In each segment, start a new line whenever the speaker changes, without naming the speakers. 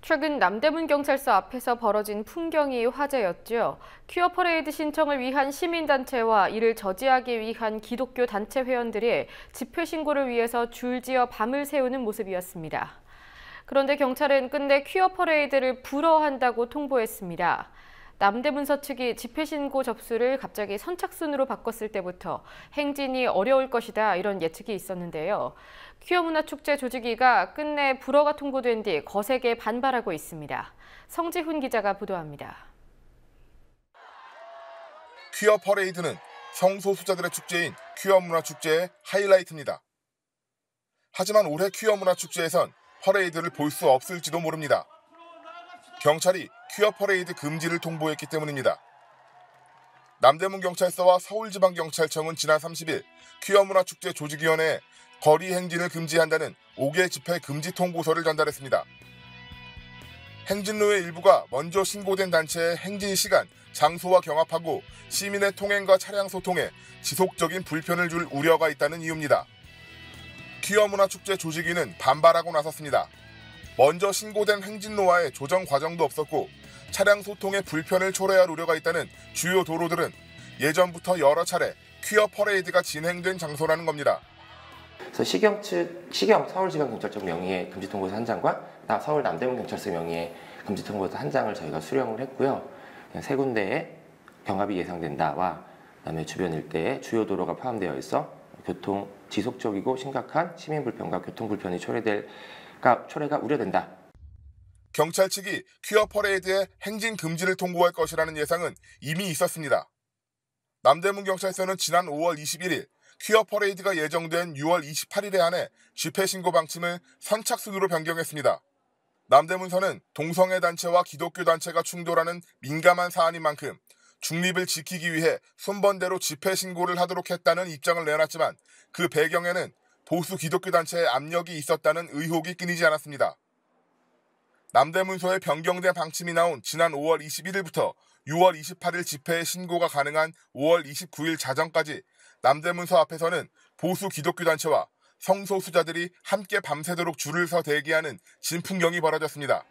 최근 남대문 경찰서 앞에서 벌어진 풍경이 화제였죠. 퀴어 퍼레이드 신청을 위한 시민단체와 이를 저지하기 위한 기독교 단체 회원들이 집회 신고를 위해서 줄지어 밤을 새우는 모습이었습니다. 그런데 경찰은 끝내 퀴어 퍼레이드를 불허한다고 통보했습니다. 남대문서 측이 집회 신고 접수를 갑자기 선착순으로 바꿨을 때부터 행진이 어려울 것이다 이런 예측이 있었는데요. 퀴어 문화축제 조직위가 끝내 불허가 통보된 뒤 거세게 반발하고 있습니다. 성지훈 기자가 보도합니다.
퀴어 퍼레이드는 성소수자들의 축제인 퀴어 문화축제의 하이라이트입니다. 하지만 올해 퀴어 문화축제에선 퍼레이드를 볼 수 없을지도 모릅니다. 경찰이 퀴어 퍼레이드 금지를 통보했기 때문입니다. 남대문 경찰서와 서울지방경찰청은 지난 30일 퀴어 문화축제 조직위원회에 거리 행진을 금지한다는 5개 집회 금지 통보서를 전달했습니다. 행진로의 일부가 먼저 신고된 단체의 행진 시간, 장소와 경합하고 시민의 통행과 차량 소통에 지속적인 불편을 줄 우려가 있다는 이유입니다. 퀴어 문화축제 조직위는 반발하고 나섰습니다. 먼저 신고된 행진로와의 조정 과정도 없었고 차량 소통에 불편을 초래할 우려가 있다는 주요 도로들은 예전부터 여러 차례 퀴어 퍼레이드가 진행된 장소라는 겁니다.
그래서 시경 서울지방경찰청 명의의 금지통보서 한 장과 서울 남대문경찰서 명의의 금지통보서 한 장을 저희가 수령을 했고요. 세 군데에 경합이 예상된다와 그다음에 주변 일대에 주요 도로가 포함되어 있어 교통 지속적이고 심각한 시민 불편과 교통 불편이 초래가 우려된다.
경찰 측이 퀴어 퍼레이드의 행진 금지를 통보할 것이라는 예상은 이미 있었습니다. 남대문 경찰서는 지난 5월 21일 퀴어 퍼레이드가 예정된 6월 28일에 한해 집회 신고 방침을 선착순으로 변경했습니다. 남대문서는 동성애 단체와 기독교 단체가 충돌하는 민감한 사안인 만큼 중립을 지키기 위해 순번대로 집회 신고를 하도록 했다는 입장을 내놨지만 그 배경에는 보수 기독교 단체의 압력이 있었다는 의혹이 끊이지 않았습니다. 남대문서에 변경된 방침이 나온 지난 5월 21일부터 6월 28일 집회의 신고가 가능한 5월 29일 자정까지 남대문서 앞에서는 보수 기독교 단체와 성소수자들이 함께 밤새도록 줄을 서 대기하는 진풍경이 벌어졌습니다.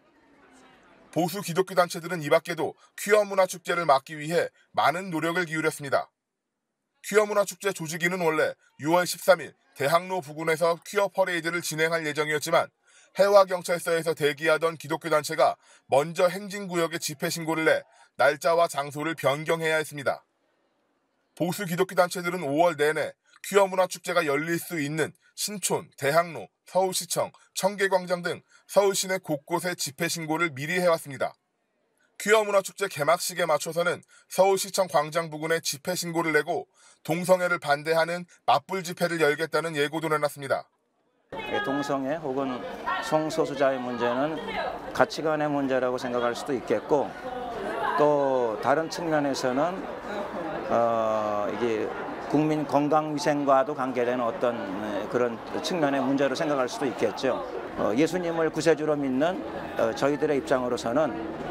보수 기독교 단체들은 이 밖에도 퀴어 문화축제를 막기 위해 많은 노력을 기울였습니다. 퀴어 문화축제 조직위는 원래 6월 13일 대학로 부근에서 퀴어 퍼레이드를 진행할 예정이었지만 해와경찰서에서 대기하던 기독교 단체가 먼저 행진구역에 집회 신고를 내 날짜와 장소를 변경해야 했습니다. 보수 기독교 단체들은 5월 내내 퀴어 문화축제가 열릴 수 있는 신촌, 대학로, 서울시청, 청계광장 등 서울 시내 곳곳에 집회 신고를 미리 해왔습니다. 퀴어 문화축제 개막식에 맞춰서는 서울시청 광장 부근에 집회 신고를 내고 동성애를 반대하는 맞불 집회를 열겠다는 예고도 내놨습니다.
동성애 혹은 성소수자의 문제는 가치관의 문제라고 생각할 수도 있겠고 또 다른 측면에서는 이게 국민 건강위생과도 관계되는 어떤 그런 측면의 문제로 생각할 수도 있겠죠. 예수님을 구세주로 믿는 저희들의 입장으로서는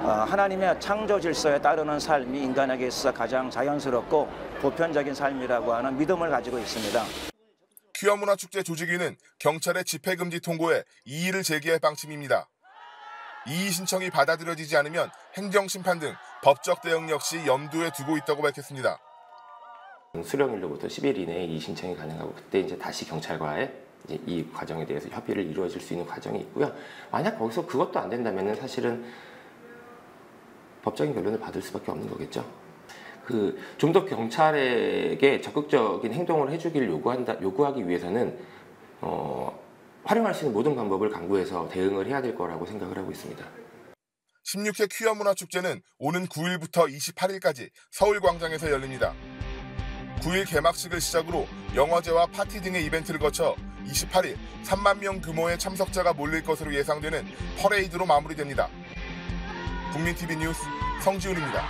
하나님의 창조 질서에 따르는 삶이 인간에게 있어서 가장 자연스럽고 보편적인 삶이라고 하는 믿음을 가지고 있습니다.
퀴어 문화축제 조직위는 경찰의 집회금지 통고에 이의를 제기할 방침입니다. 이의 신청이 받아들여지지 않으면 행정심판 등 법적 대응 역시 염두에 두고 있다고 밝혔습니다.
수령일로부터 10일 이내에 이의 신청이 가능하고 그때 이제 다시 경찰과의 이 과정에 대해서 협의를 이루어질 수 있는 과정이 있고요. 만약 거기서 그것도 안 된다면은 사실은 법적인 결론을 받을 수밖에 없는 거겠죠. 좀 더 경찰에게 적극적인 행동을 해주기를 요구하기 위해서는 활용할 수 있는 모든 방법을 강구해서 대응을 해야 될 거라고 생각을 하고 있습니다.
16회 퀴어 문화축제는 오는 9일부터 28일까지 서울광장에서 열립니다. 9일 개막식을 시작으로 영화제와 파티 등의 이벤트를 거쳐 28일 3만 명 규모의 참석자가 몰릴 것으로 예상되는 퍼레이드로 마무리됩니다. 국민TV 뉴스 성지훈입니다.